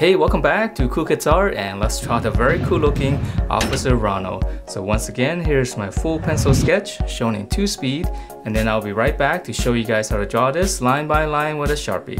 Hey, welcome back to Cool Kids Art, and let's draw the very cool looking Officer Ronald. So once again, here's my full pencil sketch shown in 2 speed, and then I'll be right back to show you guys how to draw this line by line with a Sharpie.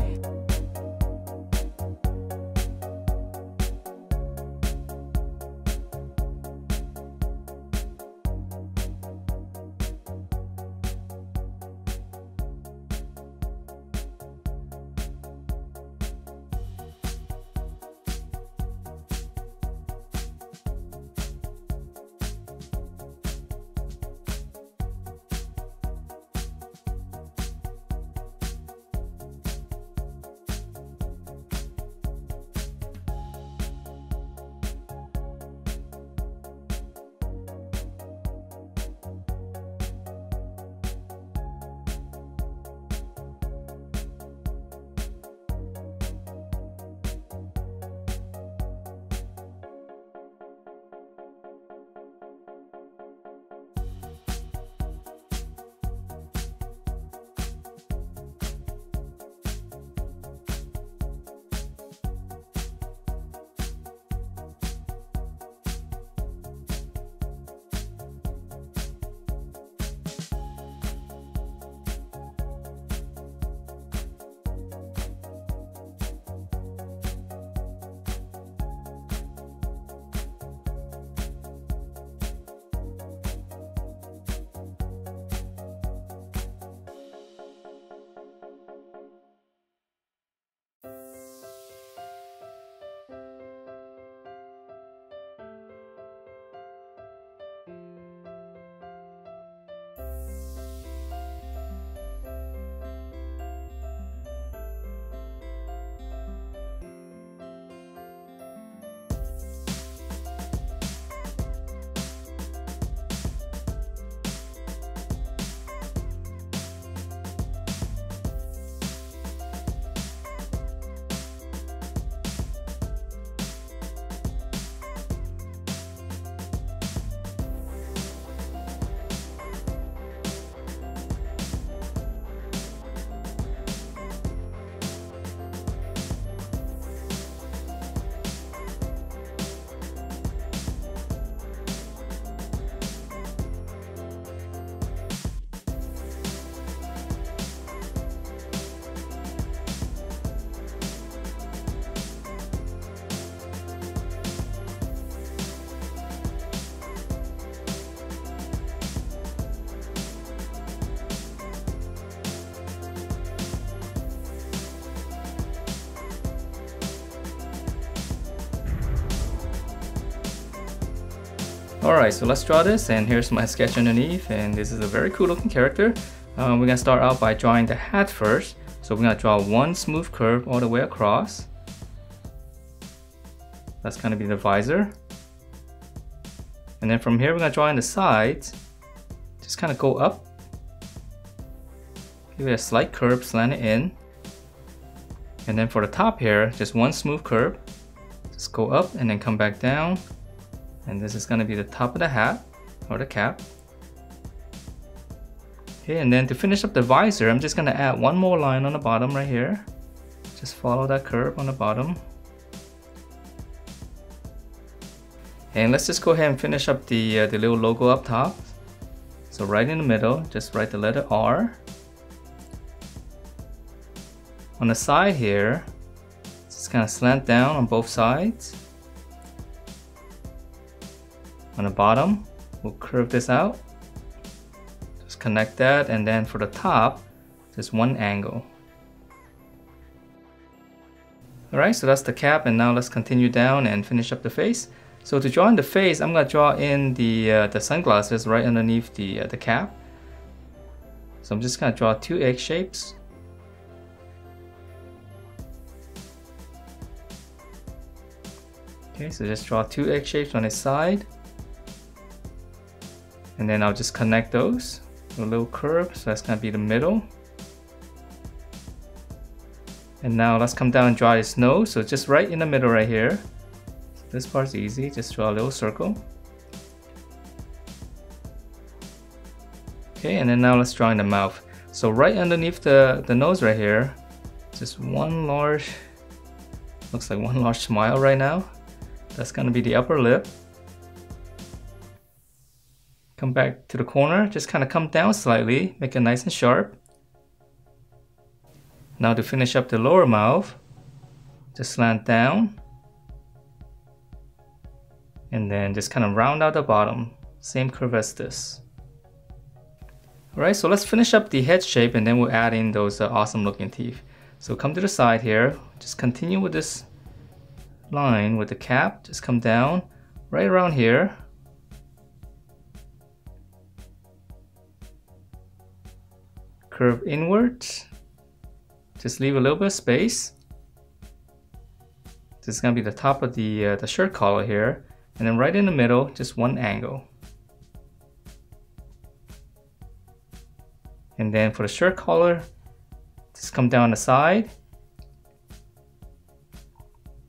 Alright, so let's draw this, and here's my sketch underneath, and this is a very cool looking character. We're gonna start out by drawing the hat first. So we're gonna draw one smooth curve all the way across. That's gonna be the visor. And then from here we're gonna draw in the sides. Just kind of go up. Give it a slight curve, slant it in. And then for the top here, just one smooth curve. Just go up and then come back down. And this is going to be the top of the hat or the cap. Okay, and then to finish up the visor, I'm just going to add one more line on the bottom right here. Just follow that curve on the bottom. And let's just go ahead and finish up the little logo up top. So right in the middle, just write the letter R. On the side here, just kind of slant down on both sides. On the bottom, we'll curve this out. Just connect that, and then for the top, just one angle. Alright, so that's the cap, and now let's continue down and finish up the face. So to draw in the face, I'm going to draw in the sunglasses right underneath the cap. So I'm just going to draw 2 egg shapes. Okay, so just draw 2 egg shapes on its side. And then I'll just connect those with a little curve, so that's going to be the middle. And now let's come down and draw his nose, so just right in the middle right here. This part's easy, just draw a little circle. Okay, and then now let's draw in the mouth. So right underneath the nose right here, just one large Looks like one large smile right now. That's gonna be the upper lip. Come back to the corner, just kind of come down slightly, make it nice and sharp. Now to finish up the lower mouth, just slant down. And then just kind of round out the bottom. Same curve as this. Alright, so let's finish up the head shape and then we'll add in those awesome looking teeth. So come to the side here, just continue with this line with the cap, just come down right around here. Curve inwards, just leave a little bit of space. This is going to be the top of the shirt collar here, and then right in the middle, just one angle. And then for the shirt collar, just come down the side,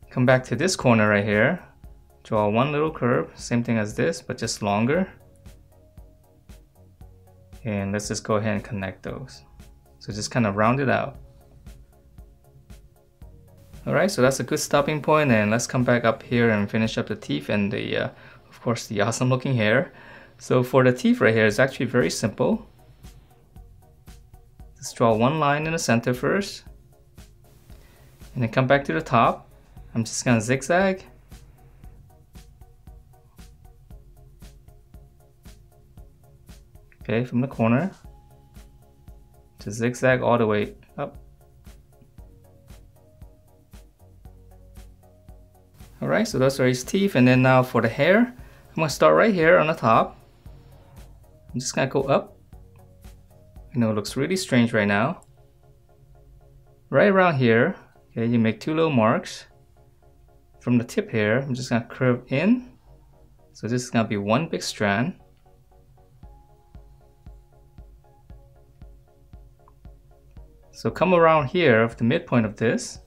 come back to this corner right here, draw one little curve, same thing as this, but just longer. And let's just go ahead and connect those. So just kind of round it out. Alright, so that's a good stopping point, and let's come back up here and finish up the teeth and the, of course, the awesome looking hair. So for the teeth right here, it's actually very simple. Just draw one line in the center first, and then come back to the top. I'm just gonna zigzag. Okay, from the corner, to zigzag all the way up. Alright, so those are his teeth, and then now for the hair, I'm gonna start right here on the top. I'm just gonna go up. I know it looks really strange right now. Right around here, okay, you make two little marks. From the tip here, I'm just gonna curve in. So this is gonna be one big strand. So come around here of the midpoint of this,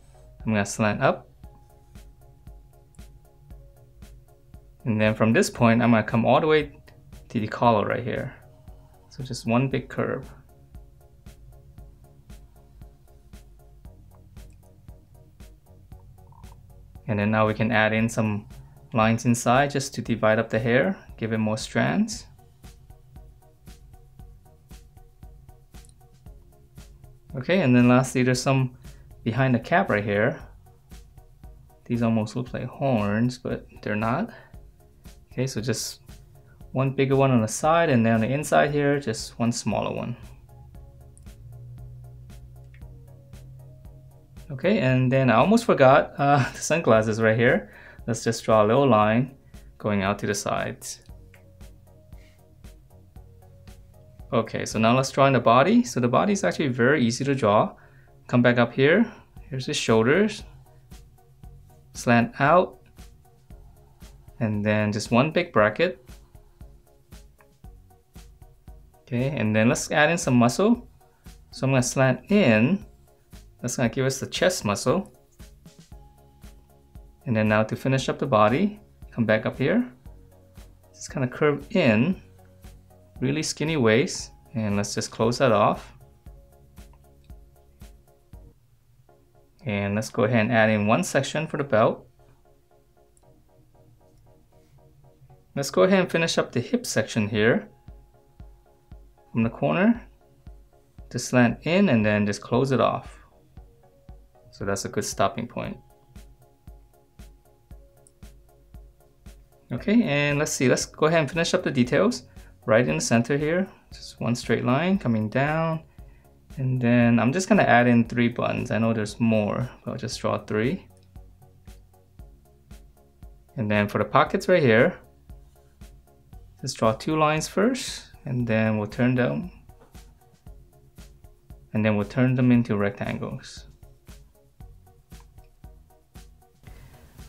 I'm gonna slant up. And then from this point, I'm gonna come all the way to the collar right here. So just one big curve. And then now we can add in some lines inside just to divide up the hair, give it more strands. Okay, and then lastly, there's some behind the cap right here. These almost look like horns, but they're not. Okay, so just one bigger one on the side, and then on the inside here, just one smaller one. Okay, and then I almost forgot the sunglasses right here. Let's just draw a little line going out to the sides. Okay, so now let's draw in the body. So the body is actually very easy to draw. Come back up here. Here's his shoulders. Slant out. And then just one big bracket. Okay, and then let's add in some muscle. So I'm going to slant in. That's going to give us the chest muscle. And then now to finish up the body, come back up here. Just kind of curve in. Really skinny waist, and let's just close that off. And let's go ahead and add in one section for the belt. Let's go ahead and finish up the hip section here. From the corner, just slant in and then just close it off. So that's a good stopping point. Okay, and let's see, let's go ahead and finish up the details. Right in the center here, just one straight line coming down, and then I'm just gonna add in 3 buttons. I know there's more, but I'll just draw 3. And then for the pockets right here, just draw 2 lines first, and then we'll turn them, and then we'll turn them into rectangles.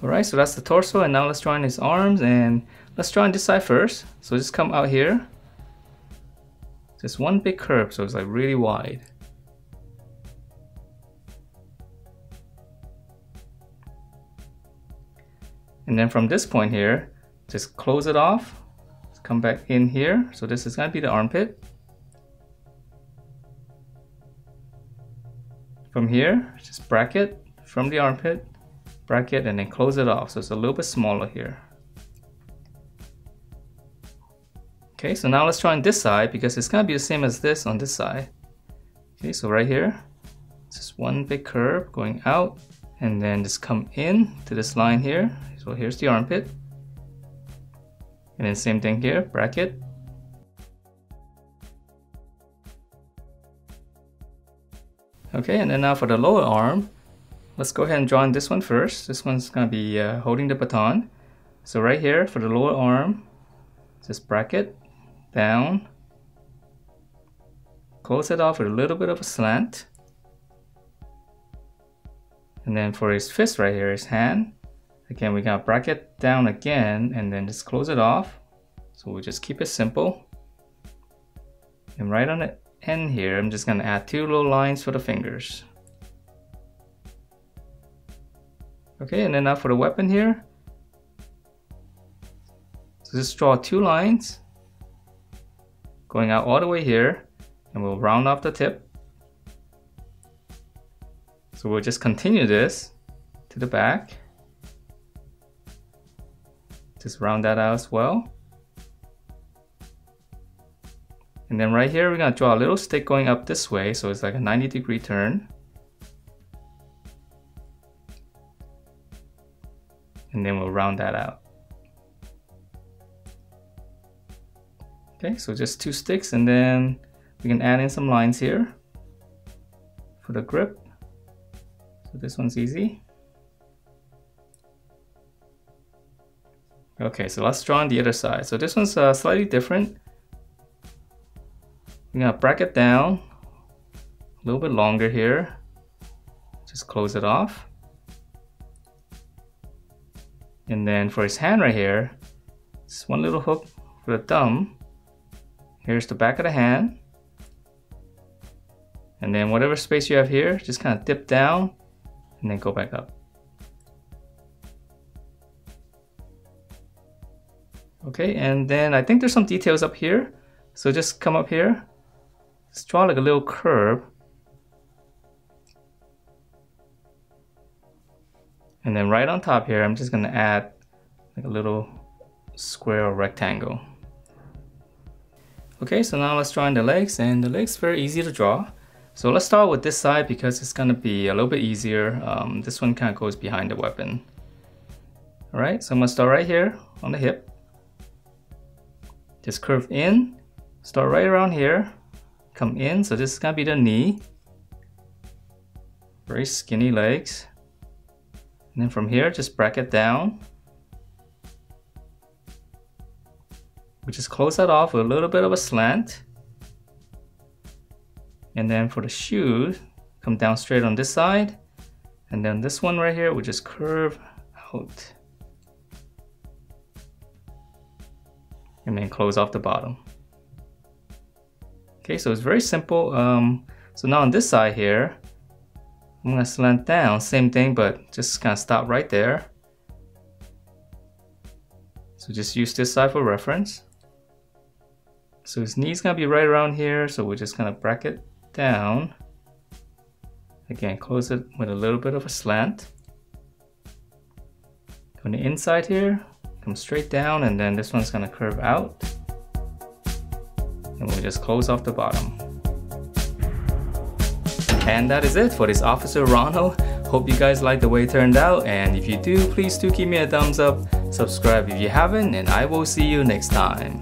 Alright, so that's the torso, and now let's draw in his arms, and let's draw on this side first. So just come out here. Just one big curve, so it's like really wide. And then from this point here, just close it off. Let's come back in here. So this is gonna be the armpit. From here, just bracket from the armpit bracket, and then close it off. So it's a little bit smaller here. Okay, so now let's try on this side because it's gonna be the same as this on this side. Okay, so right here, just one big curve going out, and then just come in to this line here. So here's the armpit. And then same thing here, bracket. Okay, and then now for the lower arm, let's go ahead and draw on this one first. This one's gonna be holding the baton. So right here for the lower arm, just bracket, down, close it off with a little bit of a slant. And then for his fist right here, his hand, again, we got bracket down again, and then just close it off. So we'll just keep it simple. And right on the end here, I'm just gonna add 2 little lines for the fingers. Okay, and then now for the weapon here. So just draw 2 lines going out all the way here, and we'll round off the tip. So we'll just continue this to the back. Just round that out as well. And then right here, we're gonna draw a little stick going up this way, so it's like a 90-degree turn. And then we'll round that out. Okay, so just 2 sticks, and then we can add in some lines here for the grip. So this one's easy. Okay, so let's draw on the other side. So this one's slightly different. We're gonna bracket down a little bit longer here. Just close it off. And then for his hand right here, just one little hook for the thumb. Here's the back of the hand. And then whatever space you have here, just kind of dip down and then go back up. Okay, and then I think there's some details up here. So just come up here, just draw like a little curve. And then right on top here, I'm just gonna add like a little square or rectangle. Okay, so now let's draw in the legs, and the legs very easy to draw. So let's start with this side because it's gonna be a little bit easier. This one kind of goes behind the weapon. All right, so I'm gonna start right here on the hip. Just curve in, start right around here, come in. So this is gonna be the knee. Very skinny legs. And then from here, just bracket down. We just close that off with a little bit of a slant. And then for the shoe, come down straight on this side. And then this one right here, we just curve out. And then close off the bottom. Okay, so it's very simple. So now on this side here, I'm gonna slant down, same thing, but just kind of stop right there. So just use this side for reference. So his knee's gonna be right around here, so we're just gonna bracket down. Again, close it with a little bit of a slant. On the inside here, come straight down, and then this one's gonna curve out. And we'll just close off the bottom. And that is it for this Officer Ronald. Hope you guys like the way it turned out, and if you do, please do give me a thumbs up, subscribe if you haven't, and I will see you next time.